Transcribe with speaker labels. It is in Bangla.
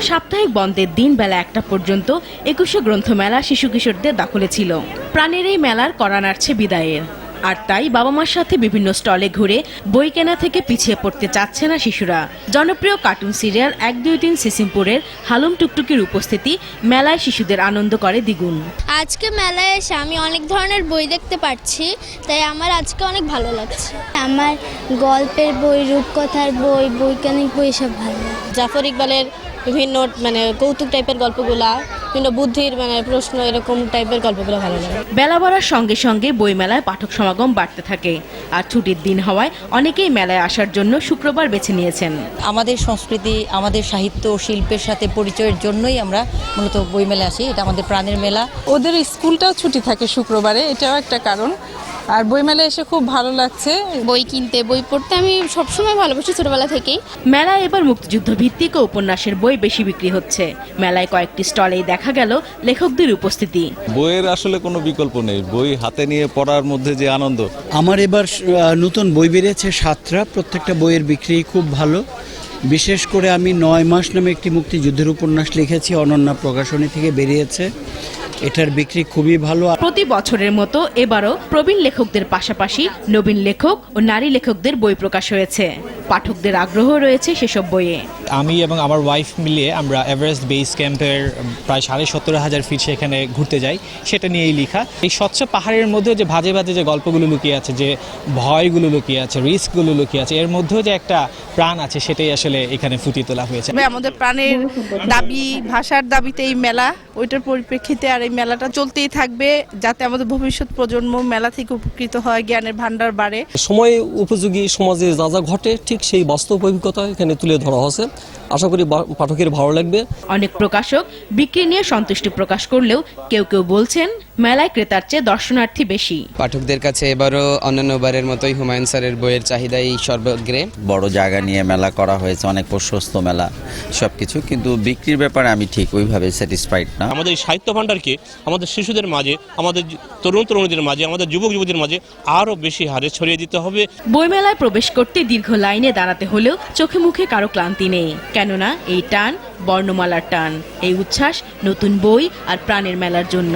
Speaker 1: সাপ্তাহিক বন্ধের দিন বেলা 1টা পর্যন্ত 21শে গ্রন্থমেলা শিশু কিশোরদের দখলে ছিল। প্রাণের এই মেলার কড়া নাড়ছে বিদায়ের, আর তাই বাবা মার সাথে বিভিন্ন স্টলে ঘুরে বই কেনা থেকে পিছিয়ে পড়তে চাচ্ছে না শিশুরা। জনপ্রিয় কার্টুন সিরিয়াল 1, 2, 3 সিসিমপুরের হালুম টুকটুকির উপস্থিতি মেলায় শিশুদের আনন্দ করে দ্বিগুণ।
Speaker 2: আজকে মেলায় এসে আমি অনেক ধরনের বই দেখতে পাচ্ছি, তাই আমার আজকে অনেক ভালো লাগছে।
Speaker 3: আমার গল্পের বই, রূপকথার বই, বৈজ্ঞানিক বই সব ভালো লাগে।
Speaker 4: জাফর ইকবালের বিভিন্ন কৌতুক টাইপের গল্পগুলা, বিভিন্ন বুদ্ধির প্রশ্ন, এরকম টাইপের গল্পগুলো ভালো লাগে।
Speaker 1: বেলা বাড়ার সঙ্গে সঙ্গে বইমেলায় পাঠক সমাগম বাড়তে থাকে, আর ছুটির দিন হওয়ায় অনেকেই মেলায় আসার জন্য শুক্রবার বেছে নিয়েছেন।
Speaker 5: আমাদের সংস্কৃতি, আমাদের সাহিত্য ও শিল্পের সাথে পরিচয়ের জন্যই আমরা মূলত বইমেলা আসি। এটা আমাদের প্রাণের মেলা।
Speaker 6: ওদের স্কুলটাও ছুটি থাকে শুক্রবারে, এটাও একটা কারণ। আর বইমেলা এসে খুব ভালো লাগছে।
Speaker 2: বই কিনতে, বই পড়তে আমি সবসময় ভালোবাসি ছোটবেলা থেকেই।
Speaker 1: মেলায় এবার মুক্তিযুদ্ধ ভিত্তিক ও উপন্যাসের বই বেশি বিক্রি হচ্ছে। মেলায় কয়েকটি স্টলেই দেখা গেল লেখকদের উপস্থিতি।
Speaker 7: বইয়ের আসলে কোনো বিকল্প নেই, বই হাতে নিয়ে পড়ার মধ্যে যে আনন্দ।
Speaker 8: আমার এবার নতুন বই বেরিয়েছে 7টা, প্রত্যেকটা বইয়ের বিক্রি খুব ভালো। বিশেষ করে আমি 9 মাস নামে একটি মুক্তিযুদ্ধের উপন্যাস লিখেছি, অনন্যা প্রকাশনী থেকে বেরিয়েছে। এটার বিক্রি খুবই ভালো।
Speaker 1: প্রতি বছরের মতো এবারও প্রবীণ লেখকদের পাশাপাশি নবীন লেখক ও নারী লেখকদের বই প্রকাশ হয়েছে। পাঠকদের আগ্রহ রয়েছে সেসব বইয়ে।
Speaker 9: আমি এবং আমার ওয়াইফ মিলিয়ে আমরা এভারেস্ট বেস ক্যাম্পের প্রায় 17,500 ফিট সেখানে ঘুরতে যাই, সেটা নিয়েই লেখা। এই স্বচ্ছ পাহাড়ের মধ্যেও যে ভাজে ভাজে যে গল্পগুলো লুকিয়ে আছে, যে ভয়গুলো লুকিয়ে আছে, রিস্কগুলো লুকিয়ে আছে, এর মধ্যেও যে একটা প্রাণ আছে, সেটাই আসলে এখানে ফুটিয়ে তোলা হয়েছে।
Speaker 6: আমাদের প্রাণের দাবি, ভাষার দাবিতে এই মেলা, ওইটার পরিপ্রেক্ষিতে আর এই মেলাটা চলতেই থাকবে, যাতে আমাদের ভবিষ্যৎ প্রজন্ম মেলা থেকে উপকৃত হয়, জ্ঞানের ভান্ডার বাড়ে।
Speaker 10: সময় উপযোগী সমাজে যা যা ঘটে ঠিক সেই বাস্তব অভিজ্ঞতা এখানে তুলে ধরা হয়েছে। আশা করি পাঠকের ভালো লাগবে।
Speaker 1: অনেক প্রকাশক বিক্রি নিয়ে সন্তুষ্টি প্রকাশ করলেও কেউ কেউ বলছেন মেলায় ক্রেতার চেয়ে দর্শনার্থী বেশি।
Speaker 11: পাঠকদের কাছে এবারও অন্যান্য বারের মতোই হুমায়ুন স্যারের বইয়ের চাহিদাই সর্বগ্রে।
Speaker 12: বড় জায়গা নিয়ে মেলা করা হয়েছে, অনেক প্রশস্ত মেলা সবকিছু, কিন্তু বিক্রির ব্যাপারে আমি ঠিক ওইভাবে স্যাটিসফাইড না।
Speaker 13: আমাদের এই সাহিত্য ভাণ্ডারকে আমাদের শিশুদের মাঝে, আমাদের তরুণ তরুণীদের মাঝে, আমাদের যুবক যুবতীদের মাঝে আরও বেশি হারে ছড়িয়ে দিতে হবে।
Speaker 1: বইমেলায় প্রবেশ করতে দীর্ঘ লাইনে দাঁড়াতে হলেও চোখে মুখে কারো ক্লান্তি নেই, কেননা এই টান বর্ণমালার টান, এই উচ্ছ্বাস নতুন বই আর প্রাণের মেলার জন্য।